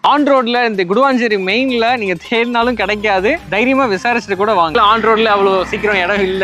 On ரோட்ல இந்த குடுவாஞ்சேரி மெயின்ல நீங்க தேடினாலும் கிடைக்காது. தைரியமா விசாரிச்சுட்டு கூட வாங்க. ஆன் ரோட்ல அவ்வளவு சீக்கிரம் இடம் இல்ல.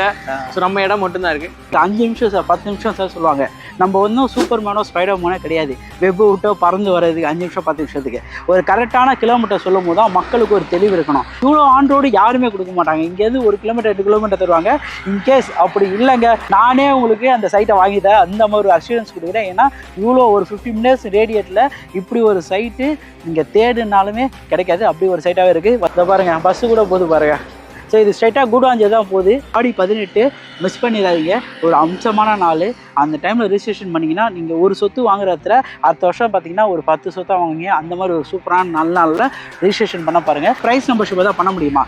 ஸோ நம்ம இடம் மட்டும்தான் இருக்கு. 5 நிமிஷம் சார் 10 நிமிஷம் சார் சொல்லுவாங்க. நம்ம ஒன்றும் சூப்பர் மேனோ ஸ்பைடர் மேனோ கிடையாது. வெப்பு விட்டோ பறந்து வர்றதுக்கு 5 நிமிஷம் 10 நிமிஷத்துக்கு ஒரு கரெக்டான கிலோமீட்டர் சொல்லும் போது தான் மக்களுக்கு ஒரு தெளிவு இருக்கணும். இவ்வளோ ஆன் ரோடு யாருமே கொடுக்க மாட்டாங்க. இங்கேருந்து 1 கிலோமீட்டர் 2 கிலோமீட்டர் தருவாங்க. இன்கேஸ் அப்படி இல்லைங்க, நானே உங்களுக்கு அந்த சைட்டை வாங்கிட்டேன் அந்த மாதிரி ஒரு அஷூரன்ஸ் கொடுக்குறேன். ஏன்னா இவ்வளோ ஒரு 50 மினிட்ஸ் ரேடியேட்டில் இப்படி ஒரு சைட்டு நீங்கள் தேடுனாலுமே கிடைக்காது. அப்படி ஒரு சைட்டாகவே இருக்குது. அதை பாருங்கள், பஸ்ஸு கூட போது பாருங்கள். ஸோ இது ஸ்ட்ரைட்டாக குடுவாஞ்சேரி தான் போகுது. ஆடி 18 மிஸ் பண்ணிடாதீங்க. ஒரு அம்சமான நாள். அந்த டைமில் ரிஜிஸ்ட்ரேஷன் பண்ணிங்கன்னா நீங்கள் ஒரு சொத்து வாங்குற இடத்துல அடுத்த வருஷம் பார்த்தீங்கன்னா ஒரு 10 சொத்தாக வாங்குவீங்க. அந்த மாதிரி ஒரு சூப்பரான நல்ல நாளில் ரிஜிஸ்ட்ரேஷன் பண்ண பாருங்கள். ப்ரைஸ் மெம்பர்ஷிப் தான் பண்ண முடியுமா?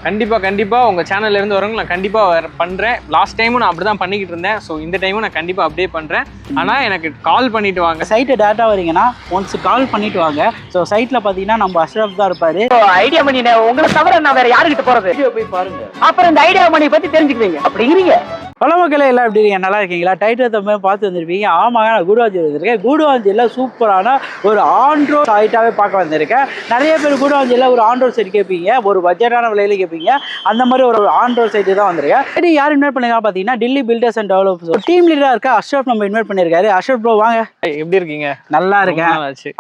கண்டிப்பாக உங்கள் சேனல்லேருந்து வரவங்க நான் கண்டிப்பாக பண்ணுறேன். லாஸ்ட் டைமும் நான் அப்படி தான் பண்ணிக்கிட்டு இருந்தேன். ஸோ இந்த டைமும் நான் கண்டிப்பாக அப்படியே பண்ணுறேன். ஆனால் எனக்கு கால் பண்ணிவிட்டு வாங்க. சைட்டை டேரெக்டாக வரீங்கன்னா ஒன்ஸ் கால் பண்ணிவிட்டு வாங்க. ஸோ சைட்டில் பார்த்தீங்கன்னா நம்ம அஷ்ரஃப் தான் இருப்பார். ஐடியா மணி உங்களை தவிர நான் வேறு யாருக்கிட்ட போகிறது? வீடியோ போய் பாருங்கள், அப்புறம் இந்த ஐடியா மணி பற்றி தெரிஞ்சுக்குவீங்க. அப்படிங்கிறீங்க. பல மக்களே எல்லாம் எப்படி இருக்கீங்க? நல்லா இருக்கீங்களா? டைட்டில் தமிழ் பார்த்து வந்திருப்பீங்க. ஆமாங்க, நான் குடுவாஞ்சேரி வந்திருக்கேன். குடுவாஞ்சேரியில் சூப்பரான ஒரு ஆன்ரோட் சைட்டாகவே பார்க்க வந்திருக்கேன். நிறைய பேர் குடுவாஞ்சேரியில் ஒரு ஆன்ரோட் சைட் கேட்பீங்க, ஒரு பட்ஜெட்டான விலையில கேட்பீங்க. அந்த மாதிரி ஒரு ஆன்ரோட் சைட்டு தான் வந்திருக்கேன். சரி, யார் இன்வைட் பண்ணிருக்கா பார்த்தீங்கன்னா Delhi builders and developers team லீடராக இருக்கா அஷ்ரஃப் நம்ம இன்வைட் பண்ணியிருக்காரு. அஷ்ரஃப் ப்ரோ வாங்க. எப்படி இருக்கீங்க? நல்லா இருக்கேன்.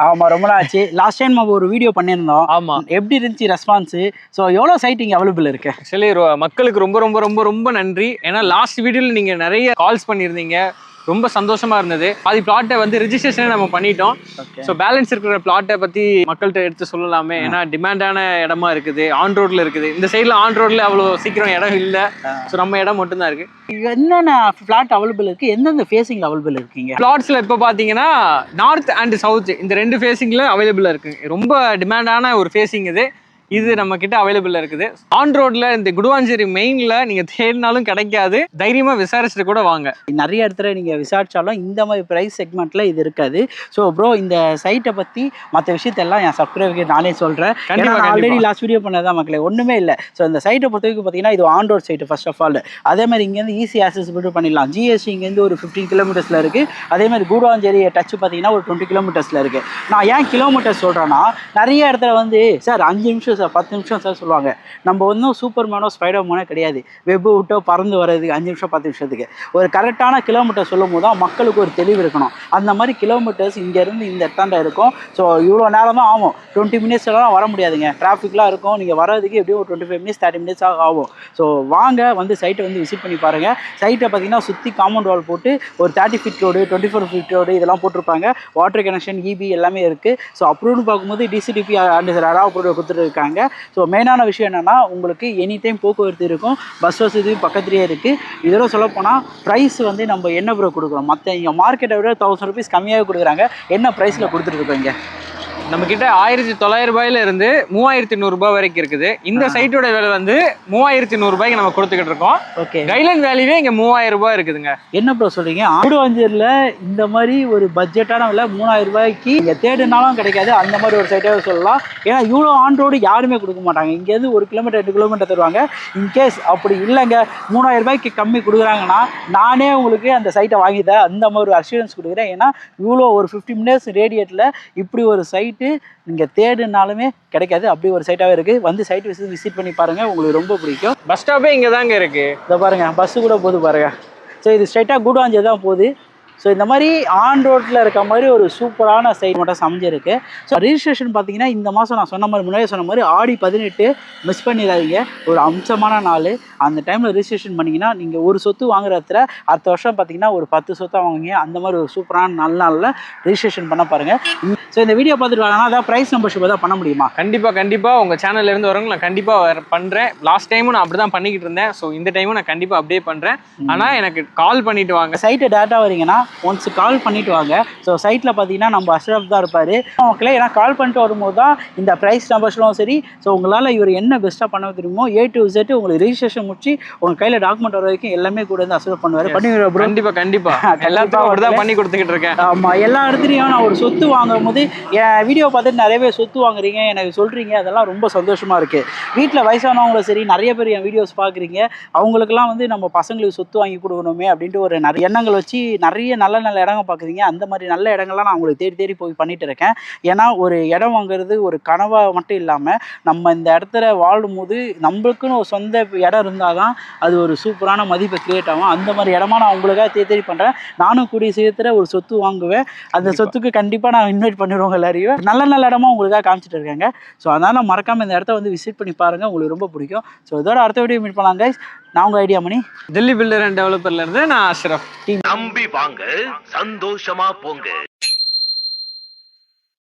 ஆமாம், ரொம்ப நாள் ஆச்சு. லாஸ்ட் டைம் நம்ம ஒரு வீடியோ பண்ணியிருந்தோம். ஆமாம், எப்படி இருந்துச்சு ரெஸ்பான்ஸு? ஸோ எவ்வளோ சைட் இங்கே அவைலபிள் இருக்கு? ஆக்சுவலி மக்களுக்கு ரொம்ப ரொம்ப ரொம்ப ரொம்ப நன்றி. ஏன்னா லாஸ்ட் வீடியோவில் நீங்கள் நிறைய கால்ஸ் பண்ணியிருந்தீங்க. ரொம்ப சந்தோஷமா இருந்தது. பாதி பிளாட்டை வந்து ரிஜிஸ்ட்ரேஷன் நம்ம பண்ணிட்டோம். ஸோ பேலன்ஸ் இருக்கிற பிளாட்டை பற்றி மக்கள்கிட்ட எடுத்து சொல்லலாமே. ஏன்னா டிமாண்டான இடமா இருக்குது, ஆன் ரோட்ல இருக்குது. இந்த சைடில் ஆன் ரோட்ல அவ்வளோ சீக்கிரம் இடம் இல்லை. ஸோ நம்ம இடம் மட்டும்தான் இருக்கு. என்னென்ன பிளாட் அவைலபிள் இருக்கு? எந்தெந்த ஃபேஸிங்ல அவைலபிள் இருக்கீங்க? பிளாட்ஸ்ல இப்போ பார்த்தீங்கன்னா நார்த் அண்ட் சவுத் இந்த 2 ஃபேஸிங்ல அவைலபிளா இருக்கு. ரொம்ப டிமாண்டான ஒரு ஃபேஸிங் இது நம்ம கிட்ட அவைலபிள் இருக்குது. ஆன் ரோட்ல இந்த குடுவாஞ்சேரி மெயின்ல நீங்க தேடினாலும் கிடைக்காது. தைரியமா விசாரிச்சுட்டு கூட வாங்க. நிறைய இடத்துல நீங்க விசாரிச்சாலும் இந்த மாதிரி பிரைஸ் செக்மெண்ட்ல இது இருக்காது. ஸோ ப்ரோ, இந்த சைட்டை பத்தி மற்ற விஷயத்தெல்லாம் என் சப்ஸ்கிரைபருக்கு நானே சொல்றேன். ஆல்ரெடி லாஸ்ட் வீடியோ பண்ணதான் மக்களே, ஒண்ணுமே இல்லை. ஸோ இந்த சைட்டை பொறுத்த வரைக்கும் பார்த்தீங்கன்னா இது on road side first of all. அதே மாதிரி இங்கேருந்து ஈஸி ஆக்சஸிபிலிட்டி பண்ணிடலாம். ஜிஎஸ்டி இங்கேருந்து ஒரு 15 கிலோமீட்டர்ஸ்ல இருக்கு. அதே மாதிரி குடுவாஞ்சேரி டச் பார்த்தீங்கன்னா ஒரு 20 கிலோமீட்டர்ஸ்ல இருக்கு. நான் ஏன் கிலோமீட்டர் சொல்றேன்னா, நிறைய இடத்துல வந்து சார் 5 நிமிஷம் சார் 10 நிமிஷம் சார் சொல்லுவாங்க. நம்ம ஒன்றும் சூப்பர் மேனோ ஸ்பைடர் மேனோ கிடையாது. வெப்பு விட்டோ பறந்து வர்றதுக்கு 5 நிமிஷம் 10 நிமிஷத்துக்கு ஒரு கரெக்டான கிலோமீட்டர் சொல்லும் போது தான் மக்களுக்கு ஒரு தெளிவு இருக்கணும். அந்த மாதிரி கிலோமீட்டர்ஸ் இங்கேருந்து இந்த இடத்தாண்ட இருக்கும். ஸோ இவ்வளோ நேரம் தான் ஆகும். 20 மினிட்ஸ்லாம் வர முடியாதுங்க. டிராஃபிக்லாம் இருக்கும். நீங்கள் வர்றதுக்கு எப்படியும் ஒரு 25 மினிட்ஸ் 30 மினிட்ஸ் ஆகும். ஸோ வாங்க, வந்து சைட்டை வந்து விசிட் பண்ணி பாருங்கள். சைட்டை பார்த்தீங்கன்னா சுற்றி காம்பவுண்ட் வால் போட்டு ஒரு 30 ஃபீட் ரோடு 24 ஃபீட் ரோடு இதெல்லாம் போட்டிருப்பாங்க. வாட்டர் கனெக்ஷன் இபி எல்லாமே இருக்குது. ஸோ அப்ரூவ்னு பார்க்கும்போது டிசிடிபி அண்ட் அப்ரூவ் கொடுத்துருக்காங்க. ஸோ மெயினான விஷயம் என்னென்னா, உங்களுக்கு எனி டைம் போக்குவரத்து இருக்கும். பஸ் வசதி பக்கத்துலேயே இருக்குது. இதெல்லாம் சொல்லப்போனால் ப்ரைஸ் வந்து நம்ம என்ன ப்ரோ கொடுக்குறோம்? மற்ற இங்கே மார்க்கெட்டை விட 1000 rupees கம்மியாகவே கொடுக்குறாங்க. என்ன ப்ரைஸில் கொடுத்துட்ருக்கோம் இங்கே? நம்ம கிட்ட 1900 ரூபாயில இருந்து 3100 ரூபாய் வரைக்கும் இருக்குது. இந்த சைட்டோட விலை வந்து 3100 ரூபாய்க்கு நம்ம கொடுத்துக்கிட்டு இருக்கோம். ஓகே, கைட்லைன் வேல்யூவே இங்க 3000 ரூபாய் இருக்குதுங்க. என்ன ப்ரோ சொல்றீங்க? குடுவாஞ்சேரியில் இந்த மாதிரி ஒரு பட்ஜெட்டான விலை 3000 ரூபாய்க்கு இங்கே தேடுனாலும் கிடைக்காது. அந்த மாதிரி ஒரு சைட்டாக சொல்லலாம். ஏன்னா இவ்வளோ ஆன் ரோடு யாருமே கொடுக்க மாட்டாங்க. இங்கேருந்து 1 கிலோமீட்டர் 2 கிலோமீட்டர் தருவாங்க. இன்கேஸ் அப்படி இல்லைங்க, 3000 ரூபாய்க்கு கம்மி கொடுக்குறாங்கன்னா நானே உங்களுக்கு அந்த சைட்டை வாங்கிட்டேன் அந்த மாதிரி ஒரு அஷூரன்ஸ் கொடுக்குறேன். ஏன்னா இவ்வளோ ஒரு 50 மினிட்ஸ் ரேடியேட்டில் இப்படி ஒரு சைட்டு நீங்கள் தேடுனாலுமே கிடைக்காது. அப்படி ஒரு சைட்டாகவே இருக்குது. வந்து சைட் விசிட் பண்ணி பாருங்கள், உங்களுக்கு ரொம்ப பிடிக்கும். பஸ் ஸ்டாப்பே இங்கே தாங்க இருக்குது. இதை பாருங்கள், பஸ்ஸு கூட போது பாருங்கள். ஸோ இது ஸ்ட்ரைட்டாக குடுவாஞ்சேரி தான் போகுது. ஸோ இந்த மாதிரி ஆன் ரோட்டில் இருக்க மாதிரி ஒரு சூப்பரான சைட் மட்டும் அமைஞ்சிருக்கு. ஸோ ரிஜிஸ்ட்ரேஷன் பார்த்தீங்கன்னா இந்த மாதம் நான் சொன்ன மாதிரி முன்னாடியே சொன்ன மாதிரி ஆடி 18 மிஸ் பண்ணிடாதீங்க. ஒரு அம்சமான நாள். அந்த டைமில் ரிஜிஸ்ட்ரேஷன் பண்ணிங்கன்னா நீங்கள் ஒரு சொத்து வாங்குற இடத்துல அடுத்த வருஷம் பார்த்தீங்கன்னா ஒரு 10 சொத்தாக வாங்குவீங்க. அந்த மாதிரி ஒரு சூப்பரான நல்ல நாளில் ரிஜிஸ்ட்ரேஷன் பண்ண பாருங்கள். ஸோ இந்த வீடியோ பார்த்துட்டு வாங்கன்னா அதான் ப்ரைஸ் மெம்பர்ஷிப் தான் பண்ண முடியுமா? கண்டிப்பாக உங்கள் சேனல்லேருந்து வரவங்க நான் கண்டிப்பாக பண்ணுறேன். லாஸ்ட் டைமும் நான் அப்படி தான் பண்ணிக்கிட்டு இருந்தேன். ஸோ இந்த டைமும் நான் கண்டிப்பாக அப்படியே பண்ணுறேன். ஆனால் எனக்கு கால் பண்ணிவிட்டு வாங்க. சைட்டை டேரெக்டாக வரீங்கன்னா ஒன்ஸ் கால் பண்ணிவிட்டு வாங்க. ஸோ சைட்டில் பார்த்தீங்கன்னா நம்ம அஷ்ரஃப் தான் இருப்பார். மக்களே, ஏன்னா கால் பண்ணிட்டு வரும்போது தான் இந்த ப்ரைஸ் நம்பர்ஸ்லாம் சரி. ஸோ உங்களால் இவர் என்ன பெஸ்ட்டாக பண்ண தெரியுமோ A to Z உங்களுக்கு ரிஜிஸ்ட்ரேஷன் முடிச்சு உங்கள் கையில் டாக்குமெண்ட் வர வரைக்கும் எல்லாமே கூட வந்து அஷ்ரஃப் பண்ணுவார். பண்ணுவீங்க? கண்டிப்பாக எல்லாத்தையும் அப்படி தான் பண்ணி கொடுத்துக்கிட்டு இருக்கேன். ஆமாம், எல்லா இடத்துலையும் நான் ஒரு சொத்து வாங்கும் போது என் வீடியோ பார்த்துட்டு நிறைய பேர் சொத்து வாங்குறீங்க, எனக்கு சொல்கிறீங்க. அதெல்லாம் ரொம்ப சந்தோஷமாக இருக்குது. வீட்டில் வயசானவங்களும் சரி, நிறைய பேர் என் வீடியோஸ் பார்க்குறீங்க. அவங்களுக்குலாம் வந்து நம்ம பசங்களுக்கு சொத்து வாங்கி கொடுக்கணுமே அப்படின்ட்டு ஒரு நிறைய எண்ணங்கள் வச்சு நிறைய நல்ல நல்ல இடங்க பார்க்குறீங்க, அந்த மாதிரி நல்ல இடங்கள்லாம் நான் உங்களுக்கு தேடி தேடி போய் பண்ணிட்டு இருக்கேன். ஏன்னா ஒரு இடம் வாங்குறது ஒரு கனவா மட்டும் இல்லாமல் நம்ம இந்த இடத்துல வாழும்போது நம்மளுக்குன்னு ஒரு சொந்த இடம் இருந்தால் தான் அது ஒரு சூப்பரான மதிப்பை கிரியேட் ஆகும். அந்த மாதிரி இடமா நான் உங்களுக்காக தேடி தேடி பண்ணுறேன். நானும் கூடிய சீக்கிரத்தில் ஒரு சொத்து வாங்குவேன். அந்த சொத்துக்கு கண்டிப்பாக நான் இன்வைட் பண்ணிடுவோங்க எல்லாரையும். நல்ல நல்ல இடமா உங்களுக்காக காமிச்சிட்டு இருக்காங்க. ஸோ அதனால் மறக்காமல் இந்த இடத்த வந்து விசிட் பண்ணி பாருங்கள், உங்களுக்கு ரொம்ப பிடிக்கும். ஸோ இதோட அடுத்த வீடியோ மீட் பண்ணலாம் கைஸ். நான் உங்கள் idea Mani, Delhi builder and டெவலப்பர்ல இருந்து நான் அஷ்ரஃப். நம்பி வாங்க, சந்தோஷமா போங்க.